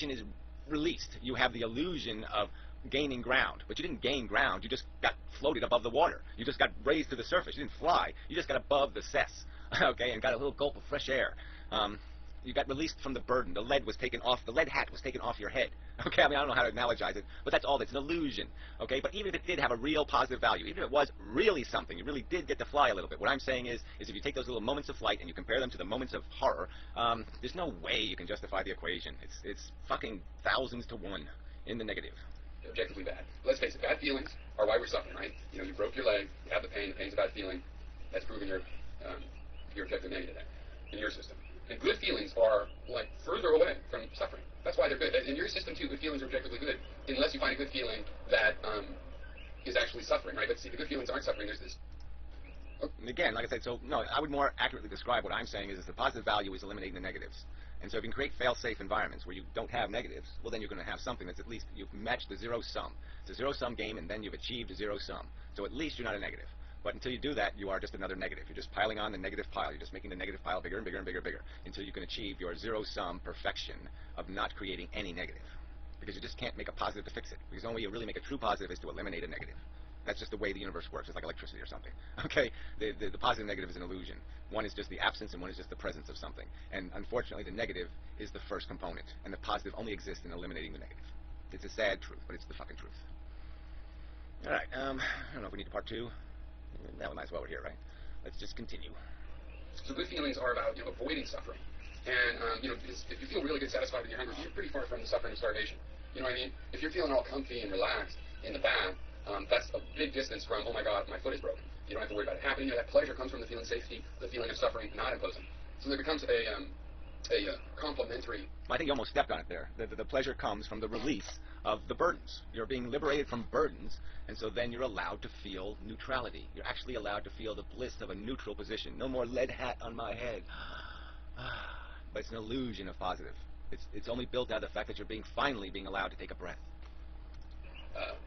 is released, you have the illusion of gaining ground. But you didn't gain ground, you just got floated above the water. You just got raised to the surface. You didn't fly. You just got above the cess, okay, and got a little gulp of fresh air. You got released from the burden. The lead was taken off. The lead hat was taken off your head. Okay, I mean, I don't know how to analogize it, but that's all. It's an illusion. Okay, but even if it did have a real positive value, even if it was really something, you really did get to fly a little bit. What I'm saying is if you take those little moments of flight and you compare them to the moments of horror, there's no way you can justify the equation. It's fucking thousands to one in the negative. Objectively bad. Let's face it, bad feelings are why we're suffering, right? You know, you broke your leg, you have the pain's a bad feeling. That's proving your objective negative there in your system. And good feelings are, like, further away from suffering. That's why they're good. In your system, too, good feelings are objectively good, unless you find a good feeling that is actually suffering, right? But see, the good feelings aren't suffering. There's this... Again, like I said, so, no, I would more accurately describe what I'm saying is the positive value is eliminating the negatives. And so if you can create fail-safe environments where you don't have negatives, well, then you're going to have something that's at least, you've matched the zero sum. It's a zero-sum game, and then you've achieved a zero sum. So at least you're not a negative. But until you do that, you are just another negative. You're just piling on the negative pile. You're just making the negative pile bigger and bigger and bigger and bigger until you can achieve your zero-sum perfection of not creating any negative. Because you just can't make a positive to fix it. Because the only way you really make a true positive is to eliminate a negative. That's just the way the universe works. It's like electricity or something. Okay? The positive and negative is an illusion. One is just the absence and one is just the presence of something. And unfortunately, the negative is the first component. And the positive only exists in eliminating the negative. It's a sad truth, but it's the fucking truth. All right. I don't know if we need to part two. That one might as well we're here, right? Let's just continue. So good feelings are about, avoiding suffering. And, if you feel really good, satisfied with your hunger, you're pretty far from the suffering of starvation. You know what I mean? If you're feeling all comfy and relaxed in the bath, that's a big distance from, oh my God, my foot is broken. You don't have to worry about it happening. That pleasure comes from the feeling of safety, the feeling of suffering not imposing. So there becomes a complementary... I think you almost stepped on it there. The pleasure comes from the release of the burdens. You're being liberated from burdens, and so then you're allowed to feel neutrality. You're actually allowed to feel the bliss of a neutral position. No more lead hat on my head. But it's an illusion of positive. It's only built out of the fact that you're finally being allowed to take a breath.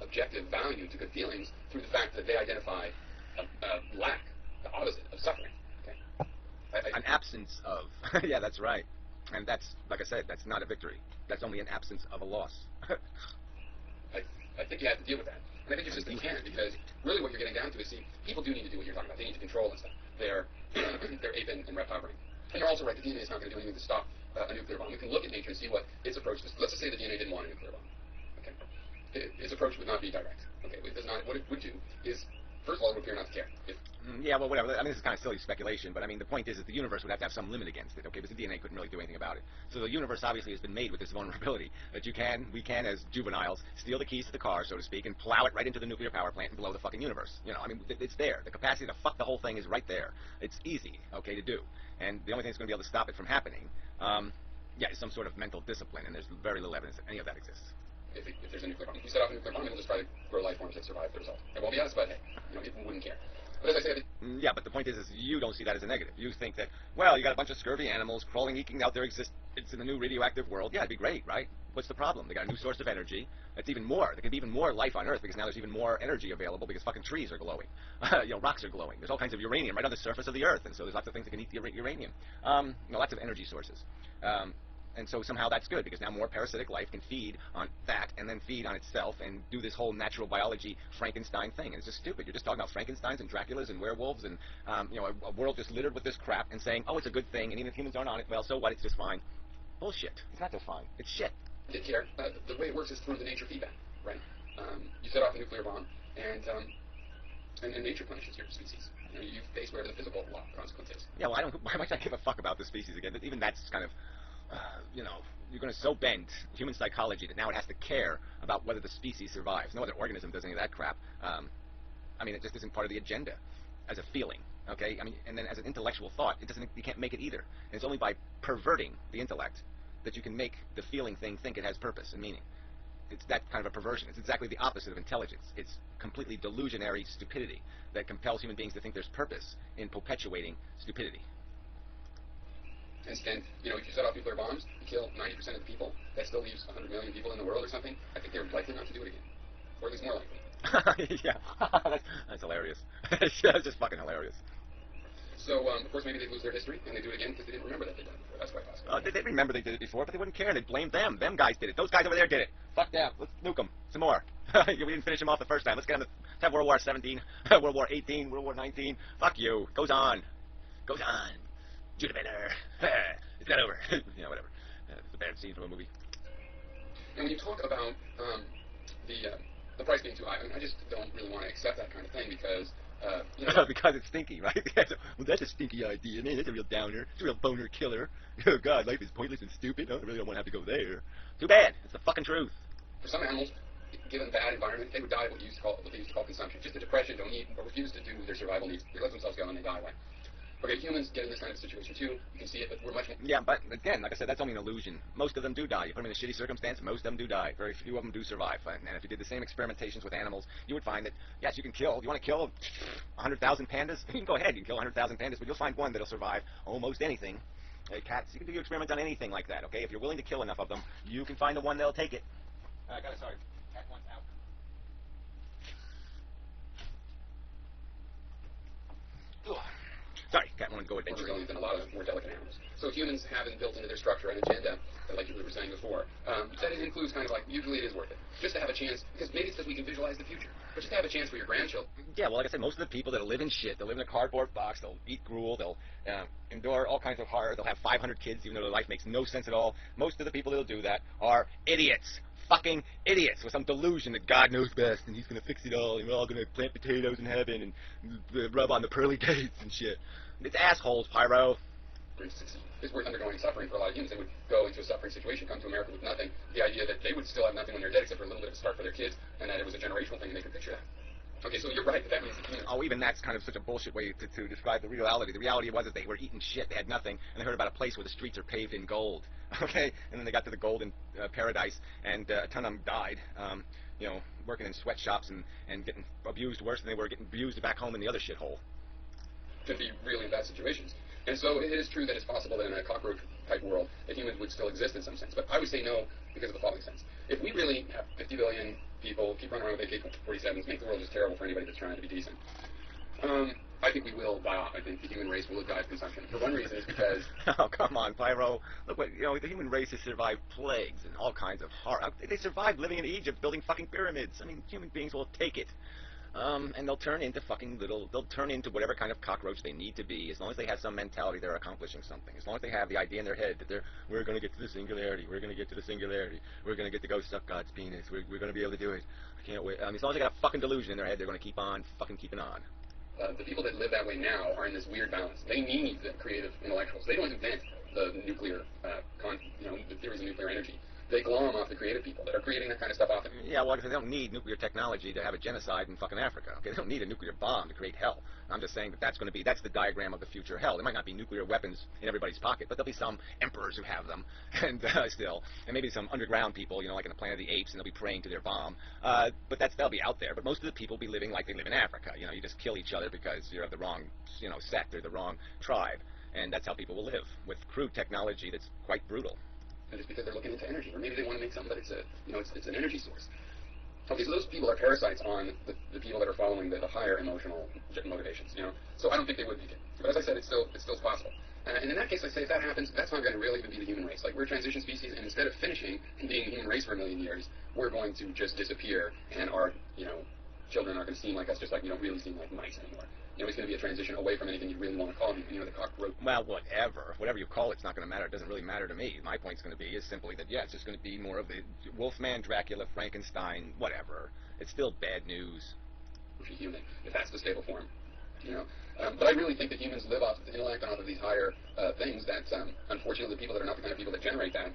Objective value to good feelings through the fact that they identify a lack, the opposite of suffering. Okay? An absence of. Yeah, that's right. And that's, like I said, that's not a victory. That's only an absence of a loss. I think you have to deal with that. And I think your system can, because really what you're getting down to is, see, people do need to do what you're talking about. They need to control and stuff. Their ape and reptile brain. And you're also right, the DNA is not going to do anything to stop a nuclear bomb. We can look at nature and see what its approach is. Let's just say the DNA didn't want a nuclear bomb. Okay? Its approach would not be direct. Okay? It does not, what it would do is, first of all, it would appear not to care. Yeah, well, whatever. I mean, this is kind of silly speculation, but I mean, the point is that the universe would have to have some limit against it, okay? Because the DNA couldn't really do anything about it. So the universe obviously has been made with this vulnerability that we can, as juveniles, steal the keys to the car, so to speak, and plow it right into the nuclear power plant and blow the fucking universe. You know, I mean, it's there. The capacity to fuck the whole thing is right there. It's easy, okay, to do. And the only thing that's going to be able to stop it from happening, is some sort of mental discipline, and there's very little evidence that any of that exists. If there's a nuclear bomb. If we set off a nuclear bomb, it'll just try to grow life forms that survive the result. It won't be us, but hey, it wouldn't care. But as I said... Yeah, but the point is you don't see that as a negative. You think that, well, you got a bunch of scurvy animals crawling, eking out their existence in the new radioactive world. Yeah, it'd be great, right? What's the problem? They got a new source of energy. That's even more. There can be even more life on Earth because now there's even more energy available because fucking trees are glowing. Rocks are glowing. There's all kinds of uranium right on the surface of the Earth, and so there's lots of things that can eat the uranium. Lots of energy sources. And so somehow that's good because now more parasitic life can feed on that and then feed on itself and do this whole natural biology Frankenstein thing. And it's just stupid. You're just talking about Frankensteins and Draculas and werewolves and a world just littered with this crap and saying, oh, it's a good thing, and even if humans aren't on it, well, so what? It's just fine. Bullshit. It's not just fine. It's shit. Take care. The way it works is through the nature feedback, right? You set off a nuclear bomb, and nature punishes your species. You face whatever the physical law consequence is. Yeah, well, why might I give a fuck about the species again? Even that's kind of... you're going to so bend human psychology that now it has to care about whether the species survives. No other organism does any of that crap. It just isn't part of the agenda as a feeling, okay? And then as an intellectual thought, you can't make it either. And it's only by perverting the intellect that you can make the feeling thing think it has purpose and meaning. It's that kind of a perversion. It's exactly the opposite of intelligence. It's completely delusionary stupidity that compels human beings to think there's purpose in perpetuating stupidity. And if you set off nuclear bombs, you kill 90% of the people, that still leaves 100 million people in the world or something, I think they're likely not to do it again. Or at least more likely. Yeah, that's hilarious. It's just fucking hilarious. So, of course, maybe they lose their history and they do it again because they didn't remember that they'd done it before. That's quite possible. They remember they did it before, but they wouldn't care. They'd blame them. Them guys did it. Those guys over there did it. Fuck them. Let's nuke them some more. We didn't finish them off the first time. Let's get them. Let's have World War 17, World War 18, World War 19. Fuck you. Goes on. Goes on. Jupiter. It's not over. Whatever. It's a bad scene from a movie. And when you talk about the price being too high, I mean, I just don't really want to accept that kind of thing because, because it's stinky, right? Well, that's a stinky idea, man. That's a real downer. It's a real boner killer. Oh, God, life is pointless and stupid. I really don't want to have to go there. Too bad. It's the fucking truth. For some animals, given bad environment, they would die of what they used to call consumption. Just a depression, don't eat, or refuse to do their survival needs. They let themselves go and they die away. Okay, humans get in this kind of situation too. You can see it, but we're much more... Yeah, but again, like I said, that's only an illusion. Most of them do die. You put them in a shitty circumstance, most of them do die. Very few of them do survive. And if you did the same experimentations with animals, you would find that, yes, you can kill. You want to kill 100,000 pandas? You can go ahead. You can kill 100,000 pandas, but you'll find one that'll survive almost anything. Cats, you can do your experiments on anything like that, okay? If you're willing to kill enough of them, you can find the one that'll take it. Sorry. Cat one's out. Ugh. Sorry, cat wanted to go adventure. More resilient than a lot of more delicate animals. So humans haven't built into their structure an agenda, like you were saying before. That includes kind of like, usually it is worth it. Just to have a chance, because maybe it's because we can visualize the future. But just to have a chance for your grandchildren. Yeah, well, like I said, most of the people that live in shit, they'll live in a cardboard box, they'll eat gruel, they'll endure all kinds of horror, they'll have 500 kids even though their life makes no sense at all. Most of the people that'll do that are idiots. Fucking idiots with some delusion that God knows best and he's going to fix it all and we're all going to plant potatoes in heaven and rub on the pearly gates and shit. It's assholes, Pyro. It's worth undergoing suffering for a lot of humans. They would go into a suffering situation, come to America with nothing. The idea that they would still have nothing when they're dead except for a little bit of a start for their kids, and that it was a generational thing, and they could picture that. Okay, so you're right. That means the humans... Oh, even that's kind of such a bullshit way to describe the reality. The reality was that they were eating shit. They had nothing, and they heard about a place where the streets are paved in gold. Okay, and then they got to the golden paradise, and a ton of them died. Working in sweatshops and getting abused worse than they were getting abused back home in the other shithole. Could be really bad situations. And so it is true that it's possible that in a cockroach-type world, that humans would still exist in some sense. But I would say no because of the following sense. If we really have 50 billion people, keep running around with AK-47s, make the world just terrible for anybody that's trying to be decent, I think we will die off. I think the human race will die of consumption. For one reason is because... Oh, come on, Pyro. Look what, the human race has survived plagues and all kinds of horror. They survived living in Egypt, building fucking pyramids. I mean, human beings will take it. And they'll turn into they'll turn into whatever kind of cockroach they need to be, as long as they have some mentality they're accomplishing something. As long as they have the idea in their head that we're going to get to the singularity, we're going to get to the singularity, we're going to get to go suck God's penis, we're going to be able to do it. I can't wait. As long as they got a fucking delusion in their head, they're going to keep on fucking keeping on. The people that live that way now are in this weird balance. They need the creative intellectuals. They don't invent the nuclear, the theories of nuclear energy. They glom off the creative people that are creating that kind of stuff out there. Yeah, well, they don't need nuclear technology to have a genocide in fucking Africa. Okay, they don't need a nuclear bomb to create hell. I'm just saying that's the diagram of the future hell. There might not be nuclear weapons in everybody's pocket, but there'll be some emperors who have them, and and maybe some underground people, like in the Planet of the Apes, and they'll be praying to their bomb. But they'll be out there. But most of the people will be living like they live in Africa. You just kill each other because you're of the wrong, sect or the wrong tribe, and that's how people will live with crude technology that's quite brutal. And it's because they're looking into energy, or maybe they want to make something, but it's an energy source. Okay, so those people are parasites on the people that are following the higher emotional motivations, So I don't think they would make it. But as I said, it's still possible. And in that case, I say if that happens, that's not going to really even be the human race. Like, we're a transition species, and instead of finishing and being the human race for a million years, we're going to just disappear, and our, children aren't going to seem like us, just like, really seem like mice anymore. It's going to be a transition away from anything you really want to call them. The cockroach. Well, whatever you call it's not going to matter. It doesn't really matter to me. My point's going to be is simply that, it's just going to be more of the Wolfman, Dracula, Frankenstein, whatever. It's still bad news. Human, if that's the stable form, But I really think that humans live off of the intellect and off of these higher things that, unfortunately, the people that are not the kind of people that generate that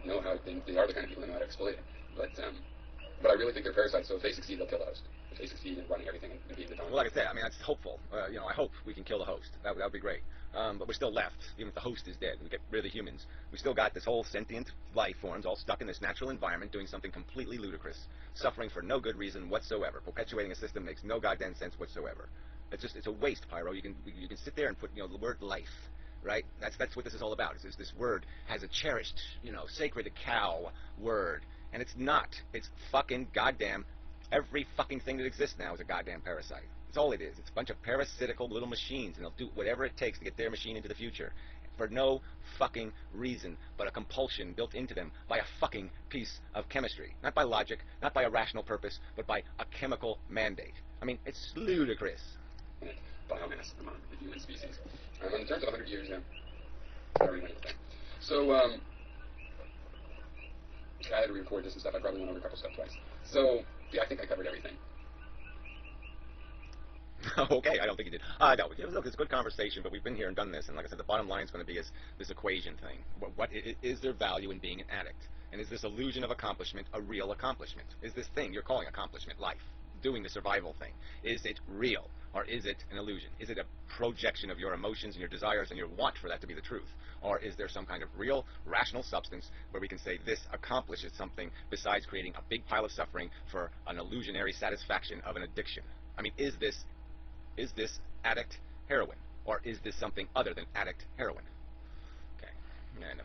know how they are the kind of people that know how to exploit it. But I really think they're parasites, so if they succeed, they'll kill the host. If they succeed in running everything and being the dominant. Well, like I said, that's hopeful. I hope we can kill the host. That would be great. But we're still left, even if the host is dead. We get rid of the humans. We still got this whole sentient life forms all stuck in this natural environment doing something completely ludicrous, suffering for no good reason whatsoever, perpetuating a system that makes no goddamn sense whatsoever. It's a waste, Pyro. You can sit there and put the word life, right? That's what this is all about. This word has a cherished, sacred cow word. And it's not. It's fucking goddamn. Every fucking thing that exists now is a goddamn parasite. That's all it is. It's a bunch of parasitical little machines, and they'll do whatever it takes to get their machine into the future for no fucking reason but a compulsion built into them by a fucking piece of chemistry. Not by logic, not by a rational purpose, but by a chemical mandate. I mean, it's ludicrous. Biomass among the human species. In terms of 100 years, I already went with that. So, I had to record this and stuff. I probably went over a couple stuff twice. So, yeah, I think I covered everything. Okay, I don't think you did. No, look, it's a good conversation, but we've been here and done this, and like I said, the bottom line is going to be is this equation thing. Is there value in being an addict? And is this illusion of accomplishment a real accomplishment? Is this thing you're calling accomplishment, life, doing the survival thing, is it real, or is it an illusion? Is it a projection of your emotions and your desires and your want for that to be the truth? Or is there some kind of real, rational substance where we can say this accomplishes something besides creating a big pile of suffering for an illusionary satisfaction of an addiction? I mean, is this addict heroin? Or is this something other than addict heroin? Okay. Yeah, I know.